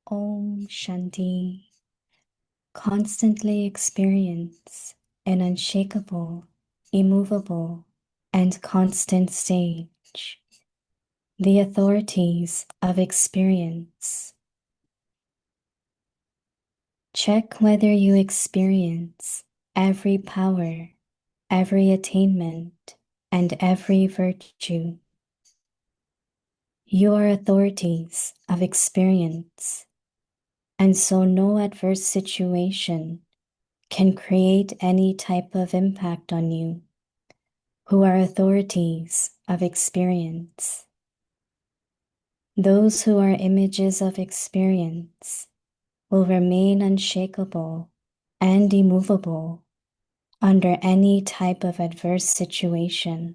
Om Shanti. Constantly experience an unshakable, immovable, and constant stage. The authorities of experience. Check whether you experience every power, every attainment, and every virtue. You are authorities of experience, and so no adverse situation can create any type of impact on you, who are authorities of experience. Those who are images of experience will remain unshakable and immovable under any type of adverse situation.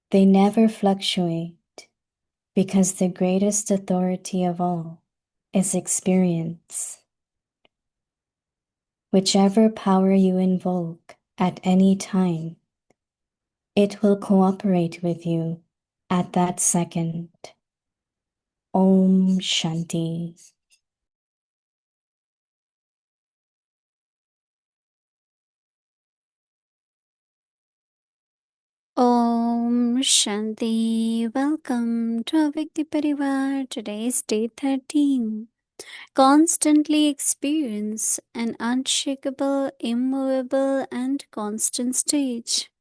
They never fluctuate because the greatest authority of all is experience. Whichever power you invoke at any time, it will cooperate with you at that second. Om Shanti. Om Shanti. Welcome to Avyakti Parivar. Today is day 13. Constantly experience an unshakable, immovable, and constant stage.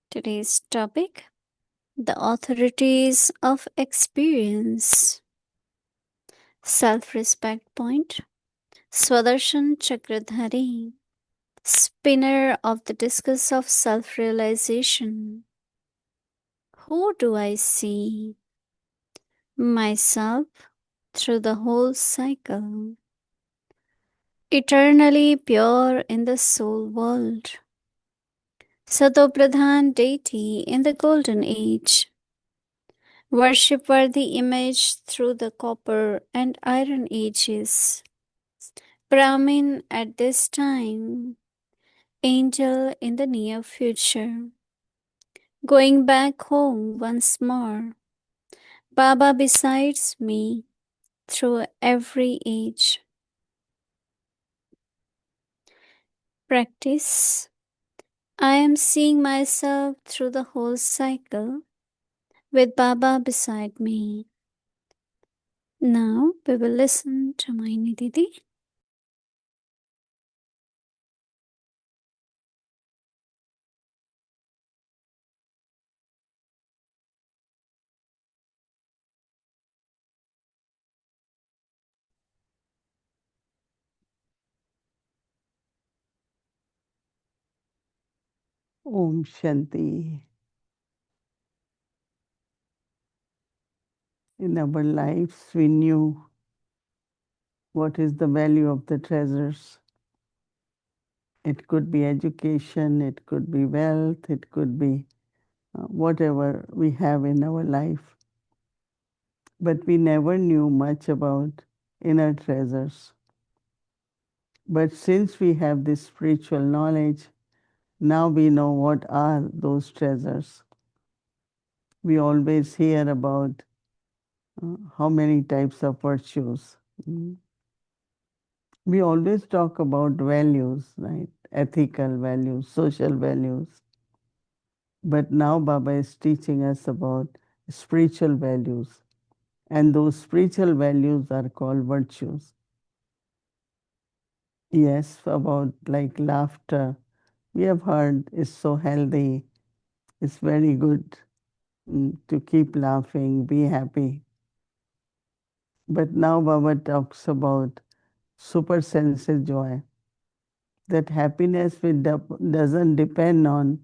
Today's topic: the authorities of experience. Self-respect point. Swadarshan Chakradhari, spinner of the discus of self-realization. Who do I see? Myself through the whole cycle. Eternally pure in the soul world. Sadopradhan deity in the golden age. Worship-worthy image through the copper and iron ages. Brahmin at this time. Angel in the near future. Going back home once more. Baba besides me through every age. Practice. I am seeing myself through the whole cycle with Baba beside me. Now we will listen to Mohini Didi. Om Shanti. In our lives, we knew what is the value of the treasures. It could be education, it could be wealth, it could be whatever we have in our life. But we never knew much about inner treasures. But since we have this spiritual knowledge, now we know what are those treasures. We always hear about how many types of virtues. We always talk about values, right? Ethical values, social values. But now Baba is teaching us about spiritual values. And those spiritual values are called virtues. Yes, about like laughter. We have heard it's so healthy. It's very good to keep laughing, be happy. But now Baba talks about super sensitive joy. That happiness doesn't depend on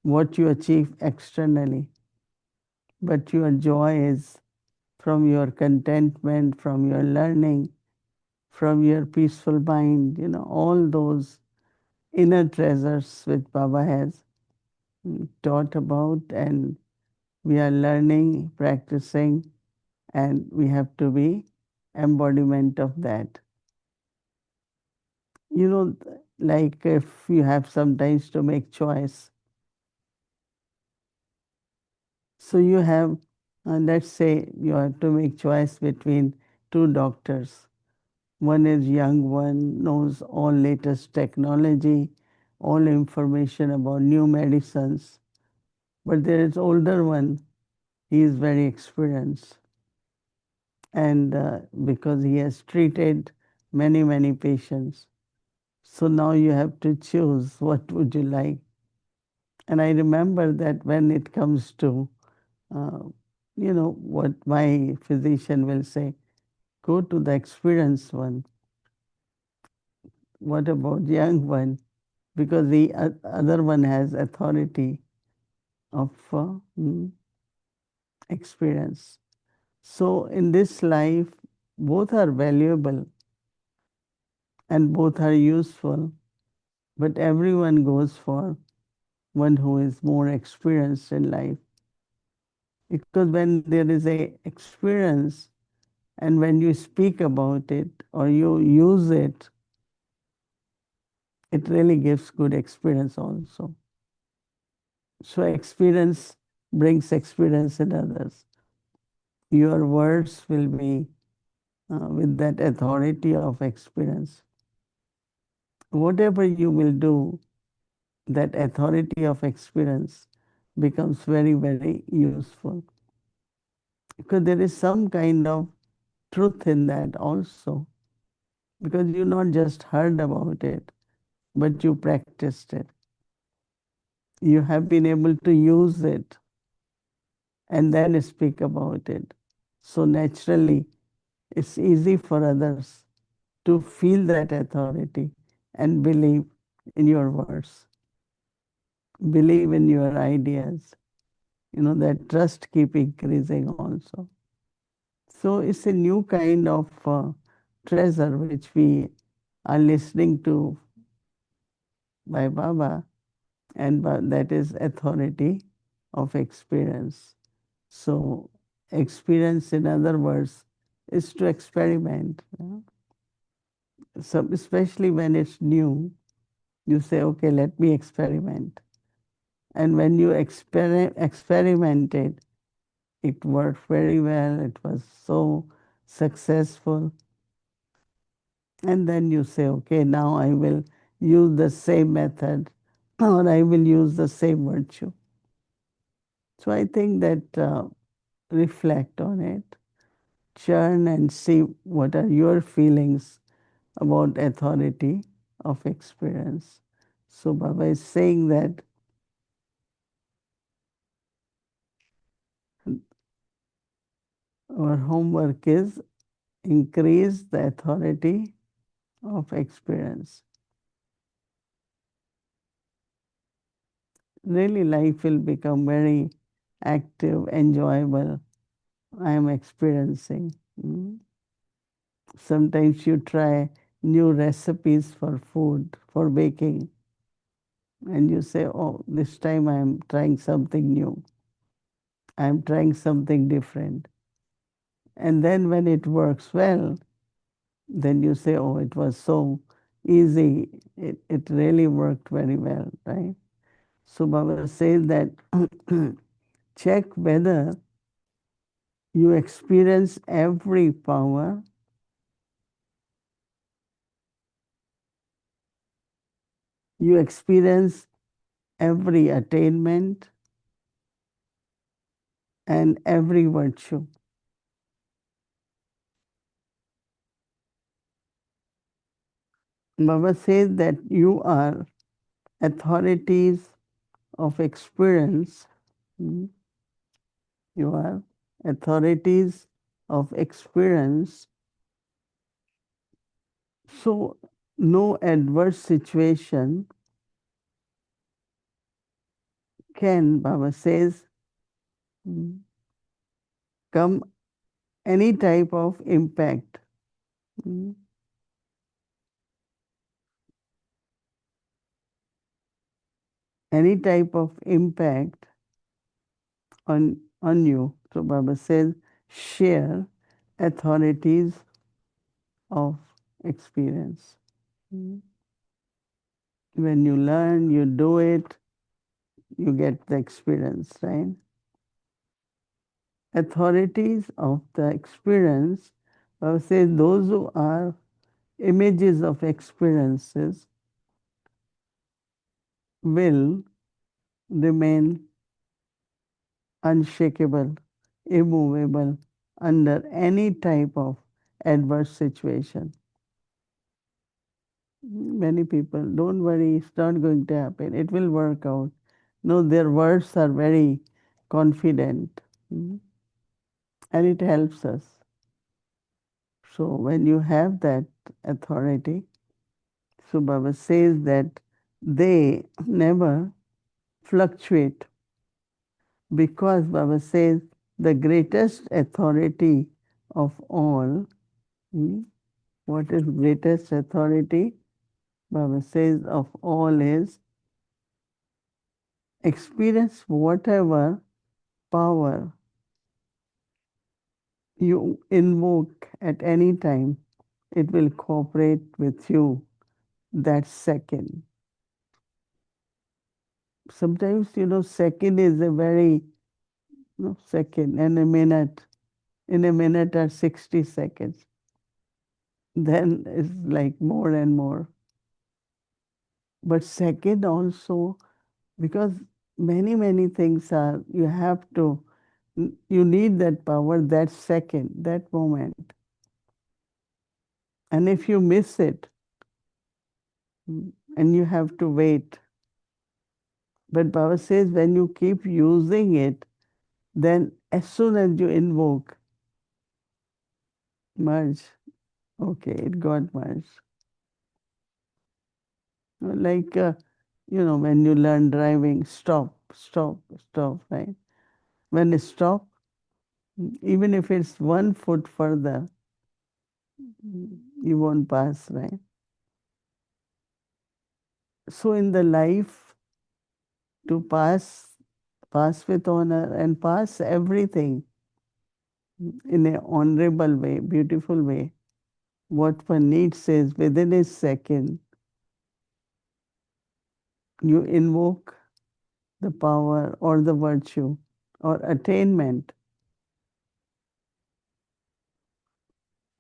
what you achieve externally, but your joy is from your contentment, from your learning, from your peaceful mind, all those inner treasures which Baba has taught about, and we are learning, practicing, and we have to be embodiment of that. Like if you have sometimes to make choice, so you have Let's say you have to make choice between two doctors. One is young one, knows all latest technology, all information about new medicines. But there is older one, he is very experienced. And because he has treated many, many patients. So now you have to choose what would you like. And I remember that when it comes to, uh, what my physician will say, go to the experienced one. What about young one? Because the other one has authority of experience. So in this life, both are valuable and both are useful, but everyone goes for one who is more experienced in life. Because when there is a experience and when you speak about it or you use it, it really gives good experience also. So experience brings experience in others. Your words will be with that authority of experience. Whatever you will do, that authority of experience becomes very, very useful. Because there is some kind of truth in that also. Because you not just heard about it, but you practiced it. You have been able to use it and then speak about it. So naturally, it's easy for others to feel that authority and believe in your words, believe in your ideas. That trust keep increasing also. So it's a new kind of treasure which we are listening to by Baba, and that is authority of experience. So experience, in other words, is to experiment. So especially when it's new, you say, okay, let me experiment. And when you experimented, it worked very well. It was so successful. And then you say, okay, now I will use the same method or I will use the same virtue. So I think that reflect on it, churn and see what are your feelings about authority of experience. So Baba is saying that our homework is increase the authority of experience. Really, life will become very active, enjoyable. I am experiencing. Sometimes you try new recipes for food, for baking, and you say, oh, this time I am trying something new. I am trying something different. And then when it works well, then you say, oh, it was so easy. It really worked very well, right? So Baba says that check whether you experience every power, you experience every attainment and every virtue. Baba says that you are authorities of experience. mm, You are authorities of experience. So no adverse situation can, Baba says, mm, come any type of impact. mm, Any type of impact on you. So Baba says, share authorities of experience. Mm. When you learn, you do it, you get the experience, right? authorities of the experience, says those who are images of experiences will remain unshakable, immovable under any type of adverse situation. Many people, don't worry, it's not going to happen, it will work out. No, their words are very confident, and it helps us. So when you have that authority, so Baba says that they never fluctuate because Baba says the greatest authority of all, what is greatest authority? Baba says of all is experience whatever power you invoke at any time, it will cooperate with you that second. Sometimes, second is a very, second and a minute. In a minute are 60 seconds. Then it's like more and more. But second also, because many, many things are, you need that power that second, that moment. And if you miss it, and you have to wait. But Baba says when you keep using it, then as soon as you invoke, merge. Okay, it got merged. Like, when you learn driving, stop, stop, stop, right? When you stop, even if it's 1 foot further, you won't pass, right? So in the life, to pass with honor and pass everything in an honorable way, beautiful way. What one needs is within a second, you invoke the power or the virtue or attainment.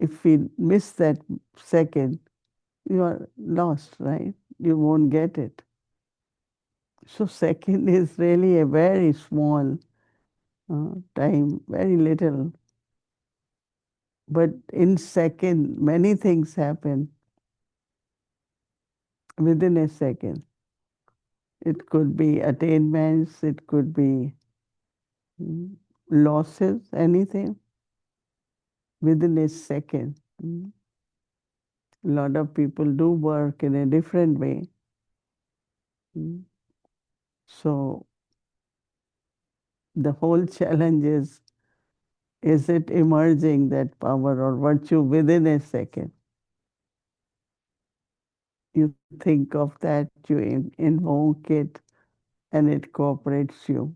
If we miss that second, you are lost, right? You won't get it. So second is really a very small time, very little. But in second, many things happen within a second. It could be attainments, it could be losses, anything within a second. A lot of people do work in a different way. So the whole challenge is it emerging that power or virtue within a second? You think of that, you invoke it, and it cooperates you.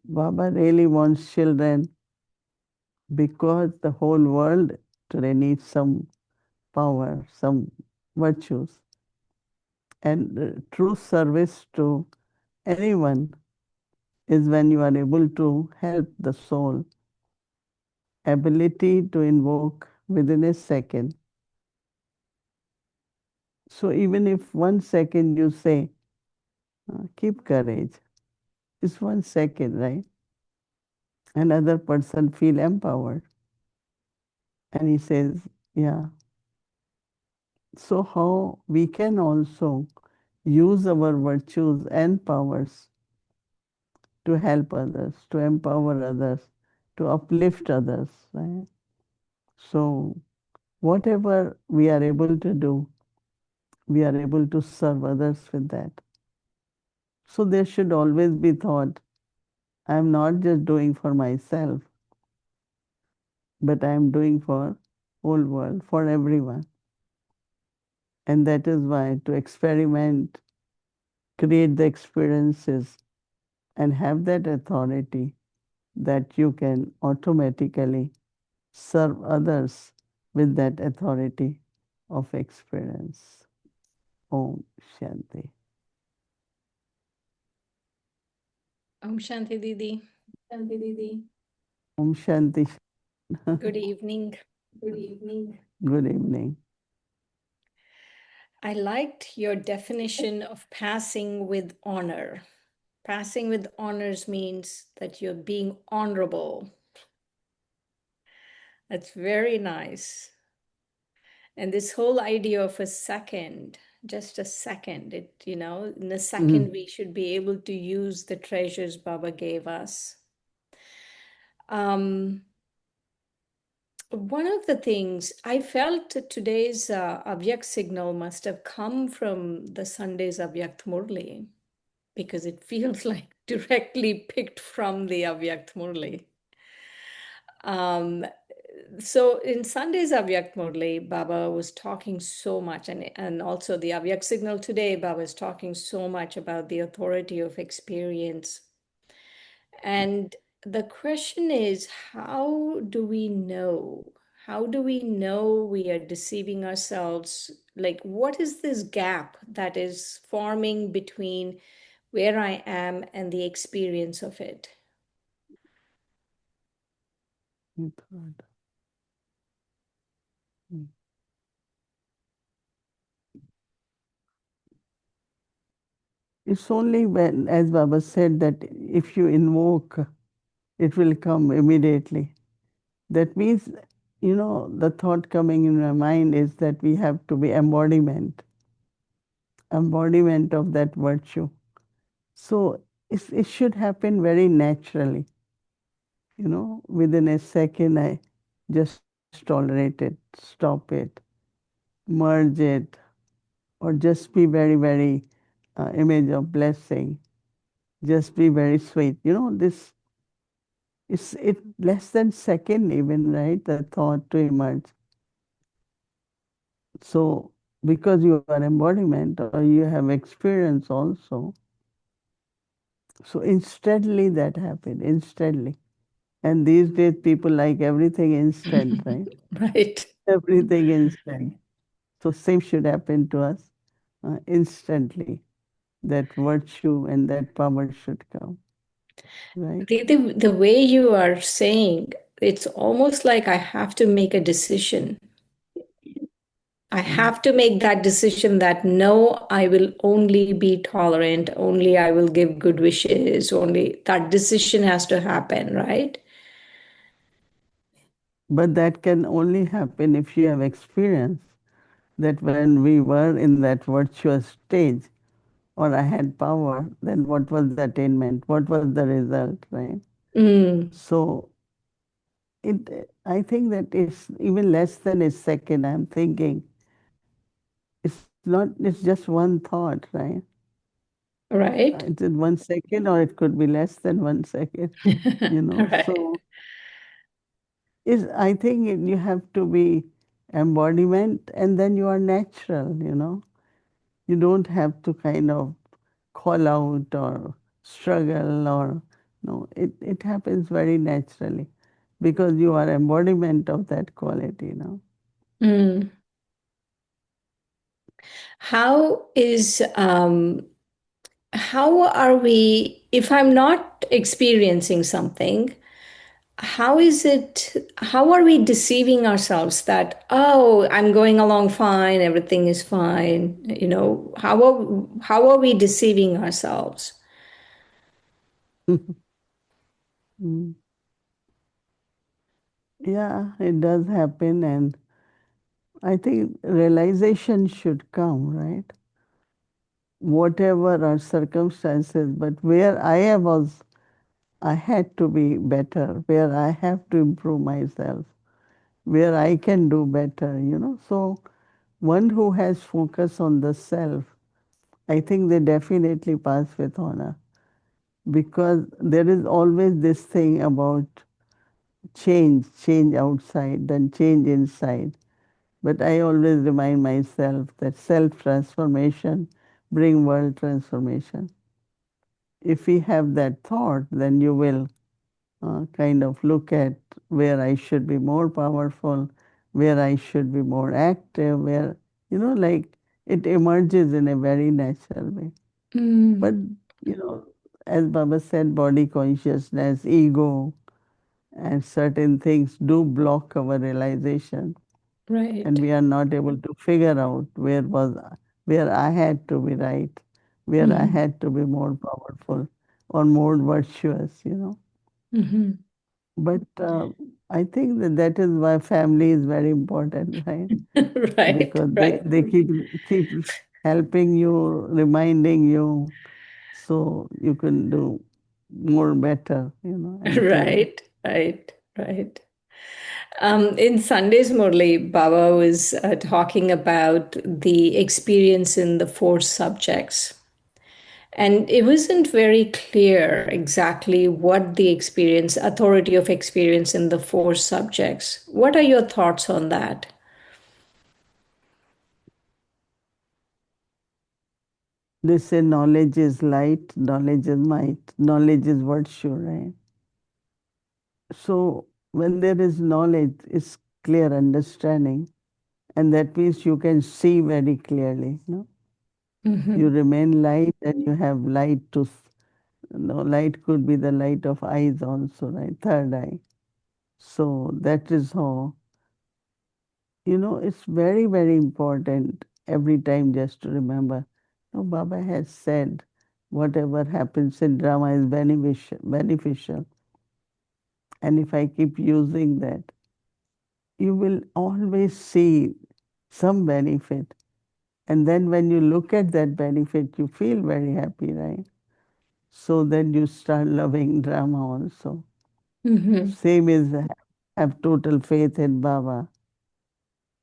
Baba really wants children because the whole world today needs some power, some virtues. And true service to anyone is when you are able to help the soul. Ability to invoke within a second. So even if 1 second you say, keep courage, it's 1 second, right? Another person feel empowered. And he says, yeah. So how we can also use our virtues and powers to help others, to empower others, to uplift others, right? So whatever we are able to do, we are able to serve others with that. So there should always be thought, I am not just doing for myself, but I am doing for whole world, for everyone. And that is why to experiment, create the experiences, and have that authority that you can automatically serve others with that authority of experience. Om Shanti. Om Shanti Didi. Shanti Didi. Om Shanti. Good evening. Good evening. Good evening. I liked your definition of passing with honor. Passing with honors means that you're being honorable. That's very nice. And this whole idea of a second, just a second, in a second, we should be able to use the treasures Baba gave us. One of the things I felt today's Avyak signal must have come from the Sunday's Avyak Murli because it feels like directly picked from the Avyak Murli. So in Sunday's Avyak Murli, Baba was talking so much, and also the Avyak signal today, Baba is talking so much about the authority of experience. And the question is, how do we know? How do we know we are deceiving ourselves? Like, what is this gap that is forming between where I am and the experience of it? It's only when, as Baba said, that if you invoke, it will come immediately. That means, the thought coming in my mind is that we have to be embodiment of that virtue. So it should happen very naturally. Within a second, I just tolerate it, stop it, merge it, or just be very, very image of blessing. Just be very sweet. This it less than second even, right? The thought to emerge. So because you are embodiment or you have experience also, so instantly that happened, instantly. And these days people like everything instant, right? Right. Everything instant. So same should happen to us instantly. That virtue and that power should come, right? The way you are saying, it's almost like I have to make a decision. I have to make that decision that no, I will only be tolerant, only I will give good wishes, only that decision has to happen, right? But that can only happen if you have experience that when we were in that virtuous stage or I had power, then what was the attainment? What was the result, right? Mm, So I think that it's even less than a second. I'm thinking it's just one thought, right? right. It's in 1 second, or it could be less than 1 second, Right. So I think you have to be embodiment and then you are natural. You don't have to kind of call out or struggle or no, it happens very naturally because you are embodiment of that quality. Mm. How is how are we, if I'm not experiencing something, how are we deceiving ourselves that, oh, I'm going along fine, everything is fine? How are we deceiving ourselves? Mm. Yeah, it does happen, and I think realization should come, right? Whatever our circumstances, but where I had to be better, where I have to improve myself, where I can do better. So one who has focus on the self, I think they definitely pass with honor because there is always this thing about change outside, then change inside. But I always remind myself that self transformation bring world transformation. If we have that thought, then you will kind of look at where I should be more powerful, where I should be more active, like it emerges in a very natural way. Mm, But, you know, as Baba said, body consciousness, ego, and certain things do block our realization, and Right. we are not able to figure out where I had to be right, where I Mm-hmm. had to be more powerful or more virtuous. Mm-hmm. But I think that that is why family is very important, right? Right, Because they right, they keep helping you, reminding you, so you can do more better, and clear. right, right, right. In Sunday's Murli, Baba was talking about the experience in the four subjects. And it wasn't very clear exactly what the experience, authority of experience in the four subjects. What are your thoughts on that? They say knowledge is light, knowledge is might, knowledge is virtue, right? So when there is knowledge, it's clear understanding, and that means you can see very clearly. No, you Mm-hmm. remain light, and you have light to. No, light could be the light of eyes also, right? Third eye. So that is how, it's very, very important every time just to remember. No, Baba has said, whatever happens in drama is beneficial. And if I keep using that, you will always see some benefit. And then when you look at that benefit, you feel very happy, right? So then you start loving drama also. Mm-hmm. Same is have total faith in Baba,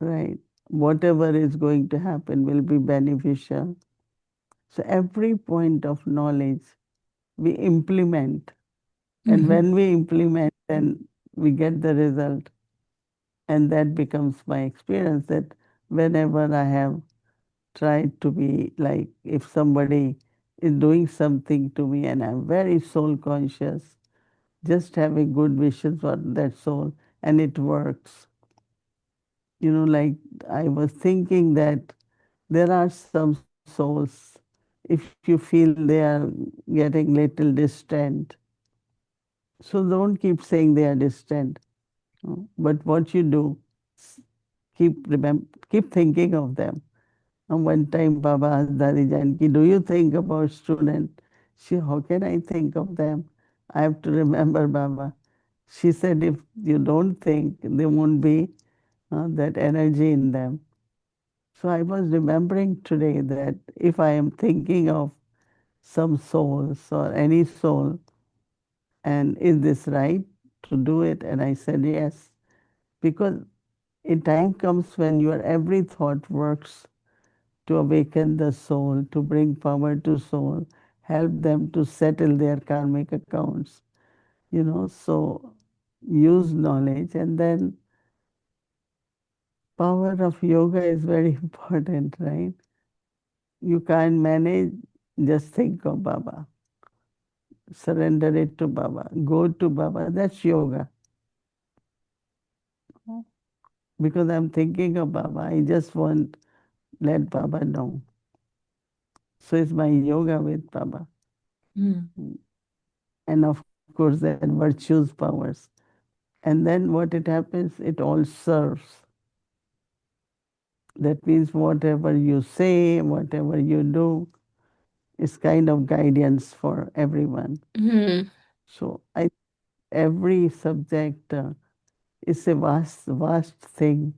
right? Whatever is going to happen will be beneficial. So every point of knowledge we implement. And Mm-hmm. when we implement, then we get the result. And that becomes my experience that whenever I have tried to be like, if somebody is doing something to me and I'm very soul conscious, just having good wishes for that soul, and it works. Like I was thinking that there are some souls, if you feel they are getting little distant, so don't keep saying they are distant. But what you do, keep thinking of them. And one time Baba asked Dadi Janki, do you think about student? How can I think of them? I have to remember Baba. She said, if you don't think, there won't be that energy in them. So I was remembering today that if I am thinking of some souls or any soul, and is this right to do it? And I said yes, because a time comes when your every thought works to awaken the soul, to bring power to soul, help them to settle their karmic accounts. So use knowledge, and then power of yoga is very important, right? You can't manage, just think of Baba. Surrender it to Baba. Go to Baba. That's yoga. Because I'm thinking of Baba. I just want let Baba know. So it's my yoga with Baba. Mm. And of course that virtues powers. And then what it happens, it all serves. That means whatever you say, whatever you do, is kind of guidance for everyone. Mm. So every subject is a vast, vast thing,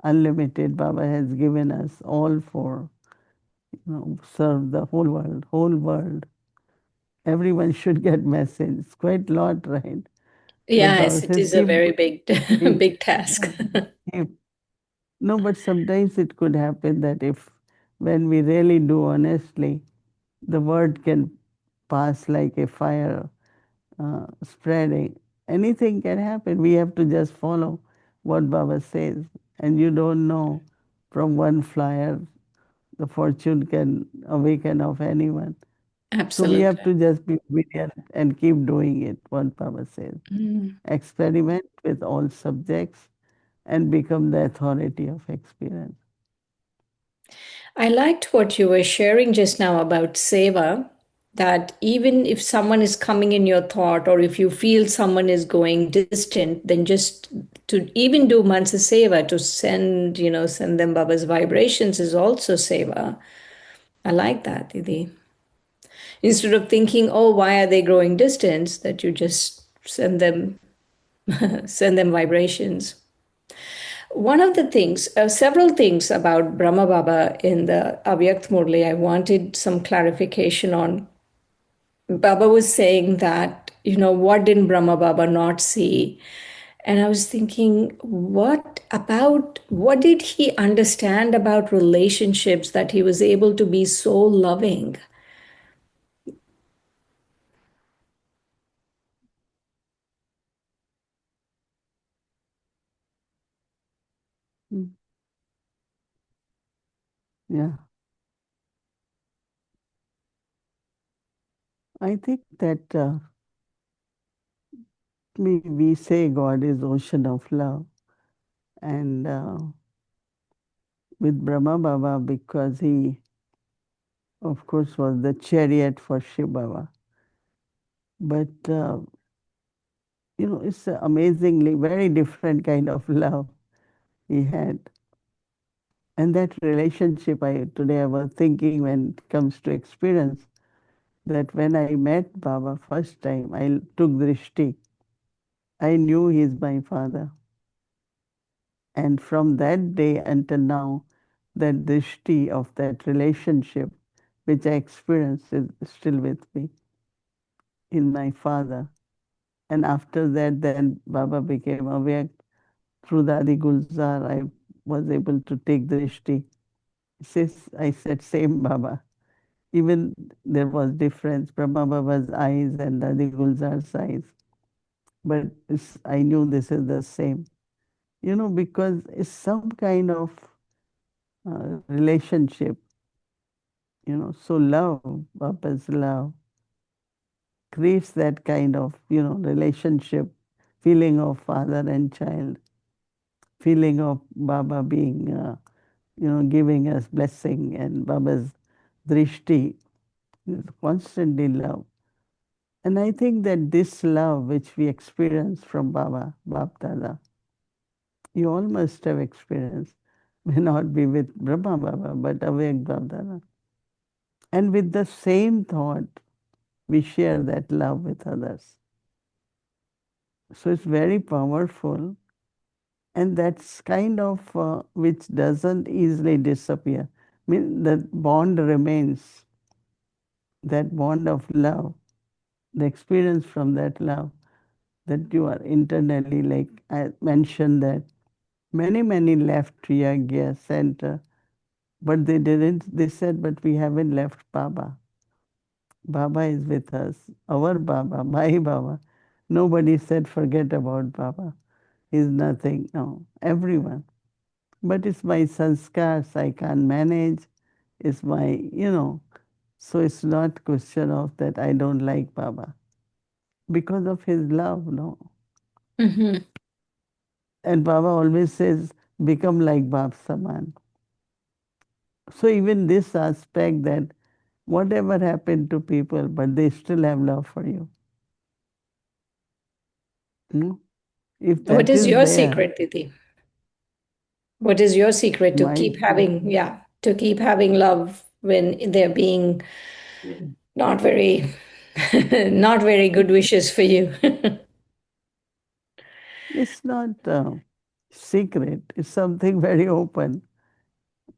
unlimited. Baba has given us all for serve the whole world, whole world. Everyone should get message. It's quite a lot, right? But Baba Yes, it says is a keep very doing, big, keep, big task. keep. No, but sometimes it could happen that if when we really do honestly, the word can pass like a fire spreading. Anything can happen. We have to just follow what Baba says. And you don't know from one flyer the fortune can awaken of anyone. So we have Absolutely. to just be obedient and keep doing it, what Baba says. Mm. Experiment with all subjects and become the authority of experience. I liked what you were sharing just now about seva. that even if someone is coming in your thought, or if you feel someone is going distant, then just to even do mansa seva, to send, send them Baba's vibrations, is also seva. I like that, Didi. Instead of thinking, oh, why are they growing distance, that you just send them send them vibrations. One of the things, several things about Brahma Baba in the Avyakt Murli, I wanted some clarification on. Baba was saying that, what did Brahma Baba not see? And I was thinking, what did he understand about relationships that he was able to be so loving? Mm. Yeah. I think that we say God is ocean of love, and with Brahma Baba, because he, of course, was the chariot for Shiv Baba. But it's a amazingly very different kind of love he had. And that relationship, today I was thinking when it comes to experience, that when I met Baba first time, I took drishti. I knew he's my father. And from that day until now, that drishti of that relationship, which I experienced, is still with me in my father. And after that, then Baba became aware. Through Dadi Gulzar, I was able to take drishti. Says, I said, same Baba. Even there was difference, Brahma Baba's eyes and Dadi Gulzar's eyes. But I knew this is the same. Because it's some kind of relationship, so love, Baba's love, creates that kind of, relationship, feeling of father and child, feeling of Baba being, giving us blessing, and Baba's drishti is constantly love. And I think that this love which we experience from Baba, Bap Dada, you all must have experienced, may not be with Brahma Baba, but Avek Bap Dada. And with the same thought, we share that love with others. So it's very powerful, and that's kind of which doesn't easily disappear. I mean, that bond remains, that bond of love, the experience from that love, that you are internally, like I mentioned, that many left Yagya center, but they didn't. They said, but we haven't left Baba. Baba is with us, our Baba, my Baba. Nobody said, forget about Baba. He's nothing. No, everyone. But it's my sanskars, I can't manage. It's my. So it's not question of that I don't like Baba. Because of his love, no. Mm-hmm. And Baba always says, become like Bab Saman. So even this aspect that whatever happened to people, but they still have love for you. No? If What that is is your there, secret, Didi? What is your secret to my keep having, yeah, to keep having love when they're being not very, not very good wishes for you? it's not secret. It's something very open.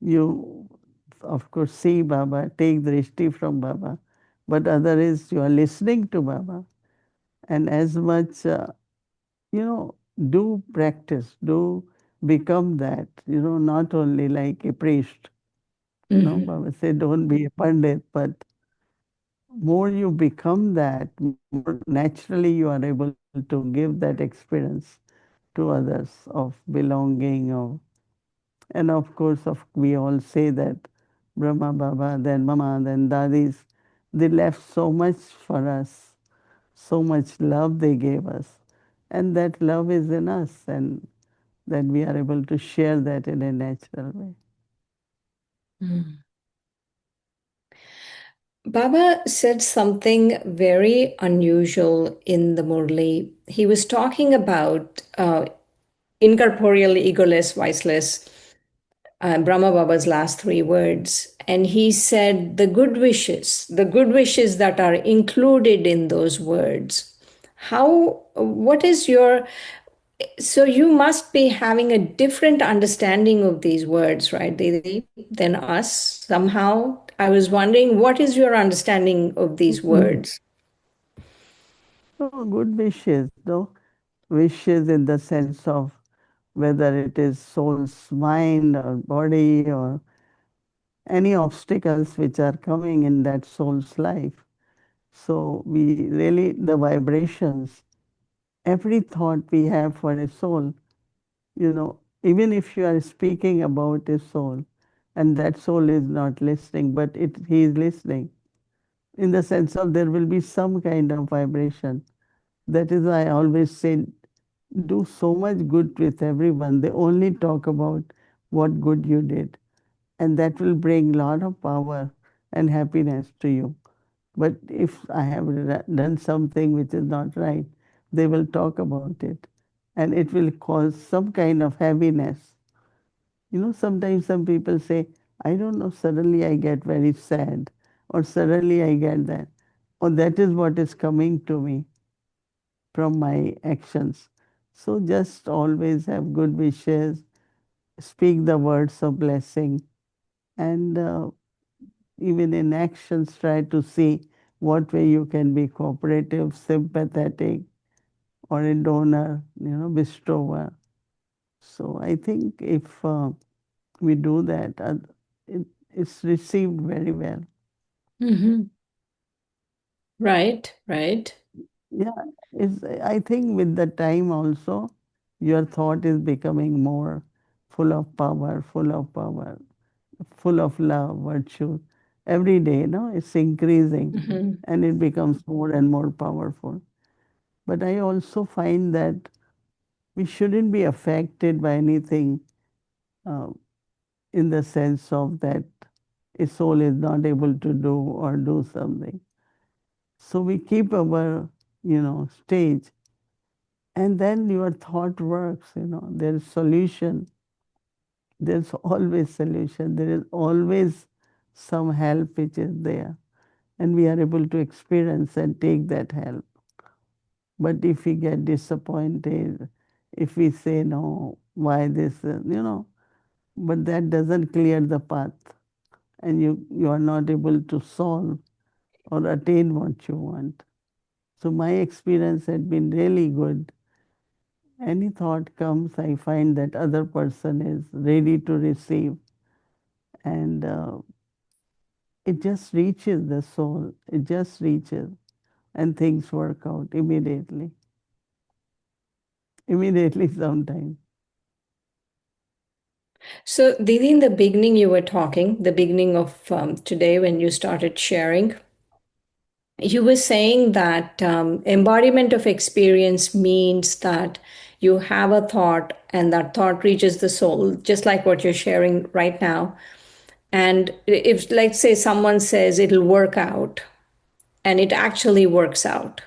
You, of course, see Baba, take drishti from Baba, but other is you are listening to Baba, and as much do practice, do become that. Not only like a priest. Mhm. Baba said, don't be a pandit, but more you become that, more naturally you are able to give that experience to others of belonging, and of course, we all say that Brahma Baba, then Mama, then Dadis, they left so much for us, so much love they gave us, and that love is in us, and then we are able to share that in a natural way. Mm. Baba said something very unusual in the Murli. He was talking about incorporeal, egoless, voiceless, Brahma Baba's last three words. And he said the good wishes that are included in those words. What is your, so you must be having a different understanding of these words, right, Didi, than us somehow. I was wondering, what is your understanding of these Mm. words? No, good wishes, no? Wishes in the sense of whether it is soul's mind or body or any obstacles which are coming in that soul's life. So we really, the vibrations, every thought we have for a soul, even if you are speaking about a soul and that soul is not listening, but he is listening in the sense of there will be some kind of vibration. That is why I always say, do so much good with everyone. They only talk about what good you did, and that will bring a lot of power and happiness to you. But if I have done something which is not right, they will talk about it, and it will cause some kind of heaviness. Sometimes some people say, I don't know, suddenly I get very sad, or suddenly I get that, or that is what is coming to me from my actions. So just always have good wishes, speak the words of blessing, and even in actions, try to see what way you can be cooperative, sympathetic, or a donor, bestower. So I think if we do that, it's received very well. Mm-hmm. Right, right. Yeah, I think with the time also, your thought is becoming more full of power, full of love, virtue. Every day, it's increasing Mm-hmm. and it becomes more and more powerful. But I also find that we shouldn't be affected by anything uh, in the sense of that a soul is not able to do or do something. So we keep our, stage, and then your thought works, there is solution. There's always solution. There is always some help which is there, and we are able to experience and take that help. But if we get disappointed, if we say no, why this, but that doesn't clear the path, and you are not able to solve or attain what you want. So my experience had been really good. Any thought comes, I find that other person is ready to receive, and it just reaches the soul. It just reaches, and things work out immediately. Immediately, sometimes. So, Didi, in the beginning, you were talking, the beginning of today when you started sharing, you were saying that embodiment of experience means that you have a thought and that thought reaches the soul, just like what you're sharing right now. And if, like, say, someone says it'll work out and it actually works out.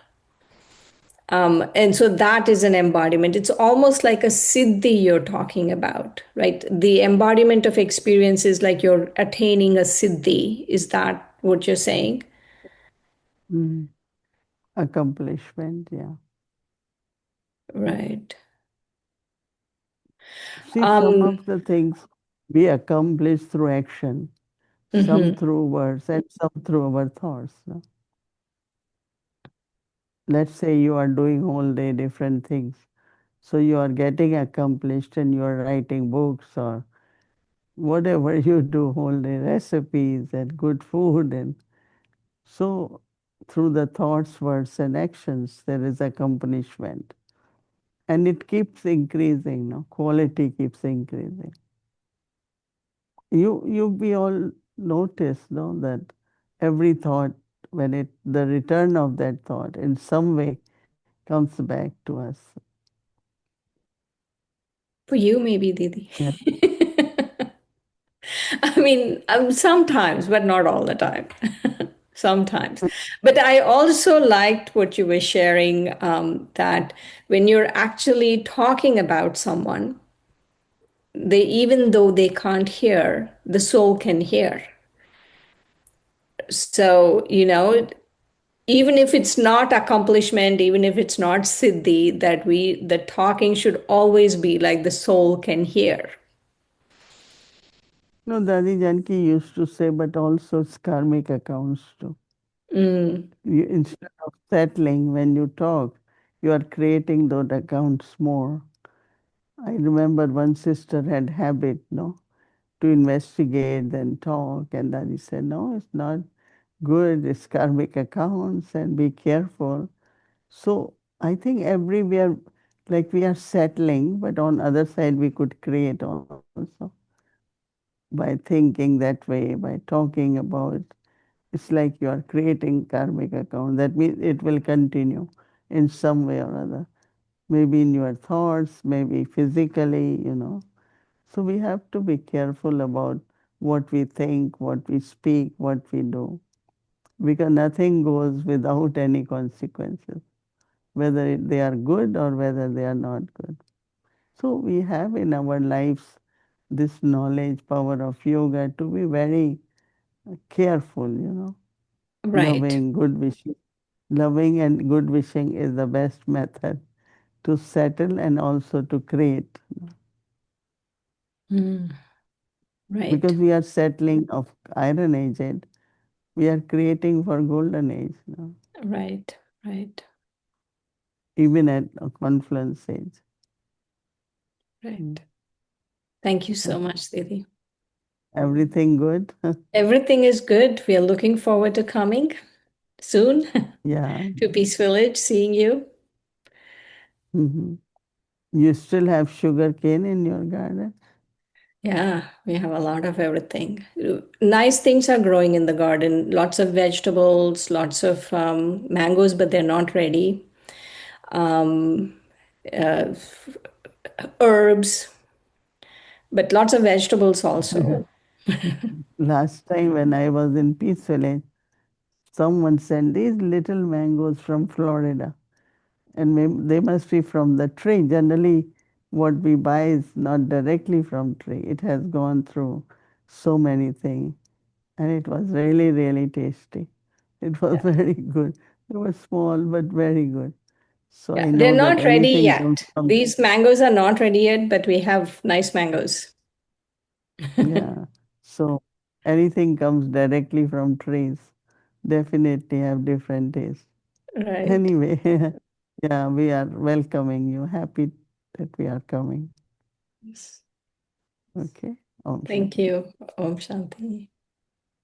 And so that is an embodiment. It's almost like a siddhi you're talking about, right? The embodiment of experience is like you're attaining a siddhi. Is that what you're saying? Mm. Accomplishment, yeah. Right. See, some Um, of the things we accomplish through action, some mhm. through words, and some through our thoughts. No? Let's say you are doing whole day different things. So you are getting accomplished and you are writing books or whatever you do whole day, recipes and good food. And so through the thoughts, words, and actions, there is accomplishment. And it keeps increasing, no? Quality keeps increasing. You we all notice, no, that every thought, when the return of that thought in some way comes back to us. For you, maybe, Didi. Yeah. I mean, sometimes, but not all the time. sometimes. But I also liked what you were sharing, that when you're actually talking about someone, they, even though they can't hear, the soul can hear. So, even if it's not accomplishment, even if it's not siddhi, that the talking should always be like the soul can hear. No, Dadi Janki used to say, but also it's karmic accounts too. Mm, Instead of settling when you talk, you are creating those accounts more. I remember one sister had habit, no, to investigate and talk, and then he said, no, it's not good, it's karmic accounts, and be careful. So I think everywhere, like we are settling, but on other side we could create also by thinking that way, by talking about. It's like you are creating karmic account. That means it will continue in some way or other. Maybe in your thoughts, maybe physically. So we have to be careful about what we think, what we speak, what we do. Because nothing goes without any consequences, whether they are good or whether they are not good. So we have in our lives this knowledge, power of yoga to be very careful. right. Loving, good wishing. Loving and good wishing is the best method to settle and also to create. Mm, right. Because we are settling of iron age, we are creating for golden age, Right. Right. even at a confluence age. Right. Mm. Thank you so Okay. much, Didi. Everything good? Everything is good. We are looking forward to coming soon Yeah. to Peace Village, seeing you. Mhm. You still have sugar cane in your garden? Yeah, we have a lot of everything. Nice things are growing in the garden. Lots of vegetables, lots of mangoes, but they're not ready. Um, uh, Herbs, but lots of vegetables also. Last time when I was in Peace Village, someone sent these little mangoes from Florida. And they must be from the tree. Generally, what we buy is not directly from tree. It has gone through so many things, and it was really, really tasty. It was Yeah. very good. It was small but very good. So Yeah, I they're know that not ready anything comes yet. from, These mangoes are not ready yet, but we have nice mangoes. yeah. So anything comes directly from trees definitely have different taste. Right. Anyway, yeah, we are welcoming you. Happy that we are coming. Yes. Okay. Om Thank Shanti. you. Om Shanti.